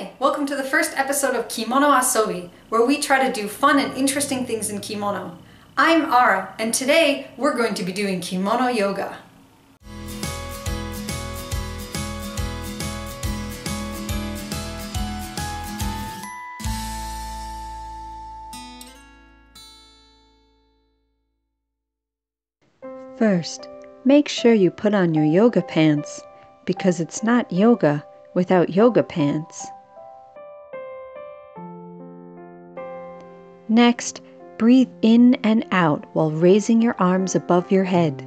Hi, welcome to the first episode of Kimono Asobi, where we try to do fun and interesting things in kimono. I'm Ara, and today we're going to be doing kimono yoga. First, make sure you put on your yoga pants, because it's not yoga without yoga pants. Next, breathe in and out while raising your arms above your head.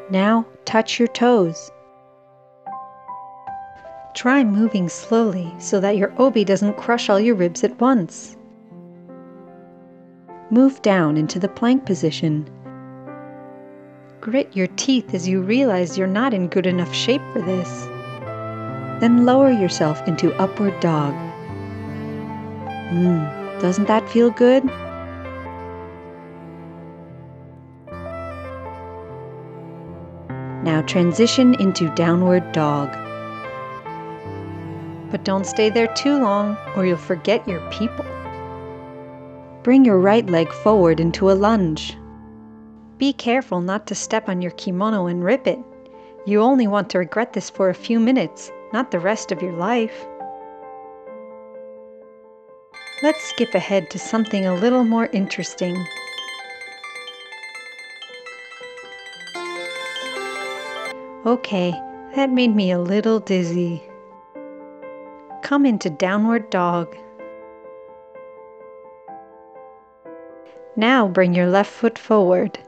Now, touch your toes. Try moving slowly so that your obi doesn't crush all your ribs at once. Move down into the plank position. Grit your teeth as you realize you're not in good enough shape for this. Then lower yourself into upward dog. Doesn't that feel good? Now transition into downward dog. But don't stay there too long or you'll forget your people. Bring your right leg forward into a lunge. Be careful not to step on your kimono and rip it. You only want to regret this for a few minutes, not the rest of your life. Let's skip ahead to something a little more interesting. Okay, that made me a little dizzy. Come into downward dog. Now bring your left foot forward.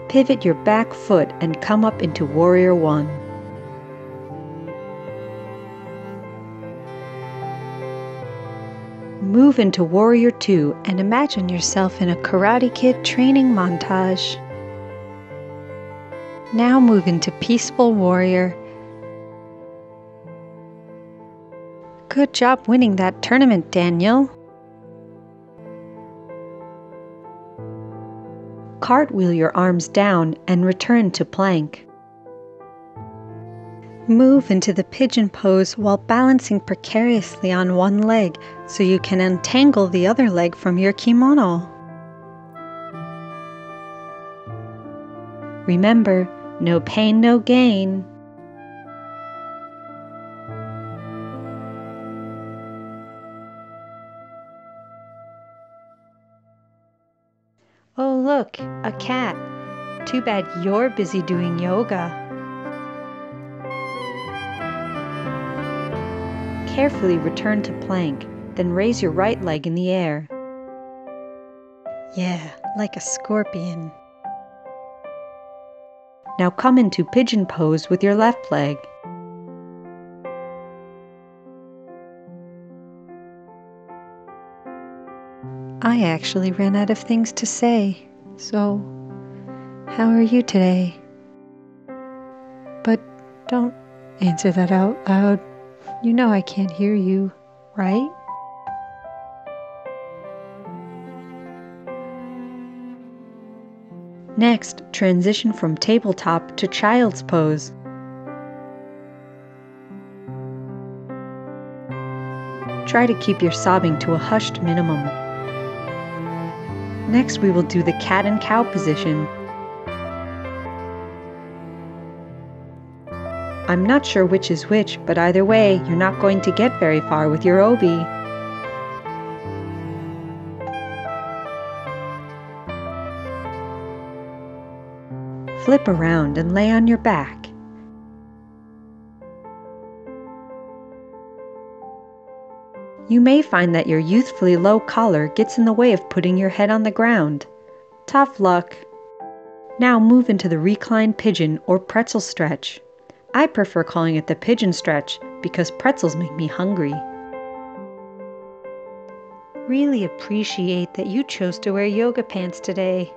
Pivot your back foot and come up into warrior one. Move into warrior two and imagine yourself in a Karate Kid training montage. Now move into peaceful warrior. Good job winning that tournament, Daniel. Cartwheel your arms down and return to plank. Move into the pigeon pose while balancing precariously on one leg so you can untangle the other leg from your kimono. Remember, no pain, no gain. Oh look, a cat. Too bad you're busy doing yoga. Carefully return to plank, then raise your right leg in the air. Yeah, like a scorpion. Now come into pigeon pose with your left leg. I actually ran out of things to say, so how are you today? But don't answer that out loud. You know I can't hear you, right? Next, transition from tabletop to child's pose. Try to keep your sobbing to a hushed minimum. Next, we will do the cat and cow position. I'm not sure which is which, but either way, you're not going to get very far with your obi. Flip around and lay on your back. You may find that your youthfully low collar gets in the way of putting your head on the ground. Tough luck. Now move into the reclined pigeon or pretzel stretch. I prefer calling it the pigeon stretch because pretzels make me hungry. Really appreciate that you chose to wear yoga pants today.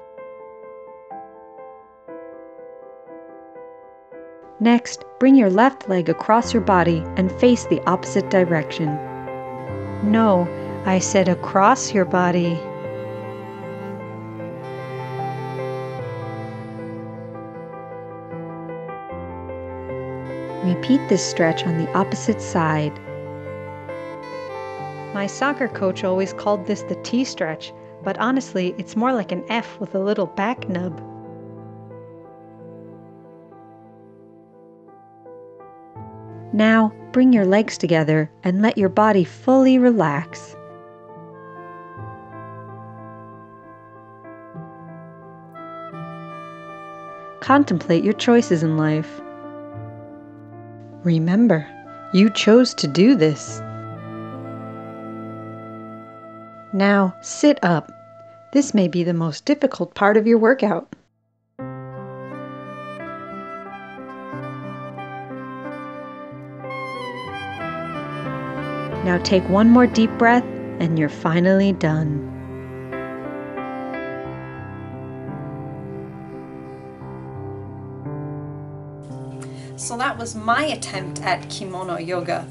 Next, bring your left leg across your body and face the opposite direction. No, I said across your body. Repeat this stretch on the opposite side. My soccer coach always called this the T stretch, but honestly, it's more like an F with a little back nub. Now, bring your legs together and let your body fully relax. Contemplate your choices in life. Remember, you chose to do this. Now, sit up. This may be the most difficult part of your workout. Now take one more deep breath and you're finally done. So that was my attempt at kimono yoga.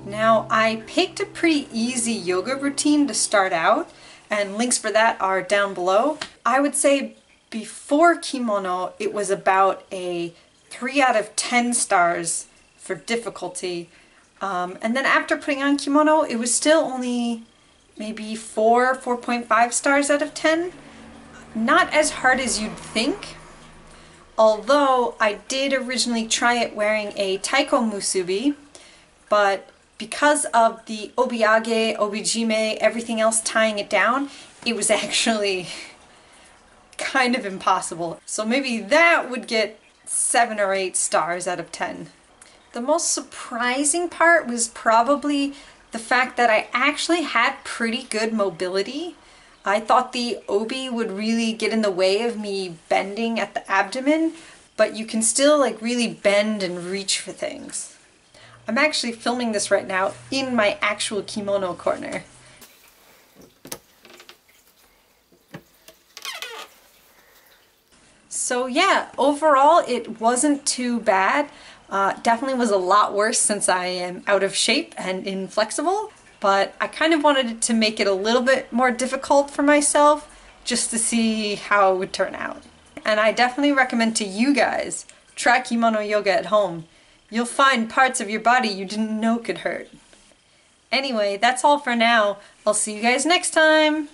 Now I picked a pretty easy yoga routine to start out, and links for that are down below. I would say before kimono it was about a 3 out of 10 stars for difficulty, and then after putting on kimono it was still only maybe 4.5 stars out of 10. Not as hard as you'd think. Although I did originally try it wearing a taiko musubi, but because of the obiage, obijime, everything else tying it down, it was actually kind of impossible. So maybe that would get 7 or 8 stars out of 10. The most surprising part was probably the fact that I actually had pretty good mobility. I thought the obi would really get in the way of me bending at the abdomen, but you can still like really bend and reach for things. I'm actually filming this right now in my actual kimono corner. So yeah, overall it wasn't too bad. Definitely was a lot worse since I am out of shape and inflexible. But I kind of wanted to make it a little bit more difficult for myself just to see how it would turn out. And I definitely recommend to you guys, try kimono yoga at home. You'll find parts of your body you didn't know could hurt. Anyway, that's all for now. I'll see you guys next time!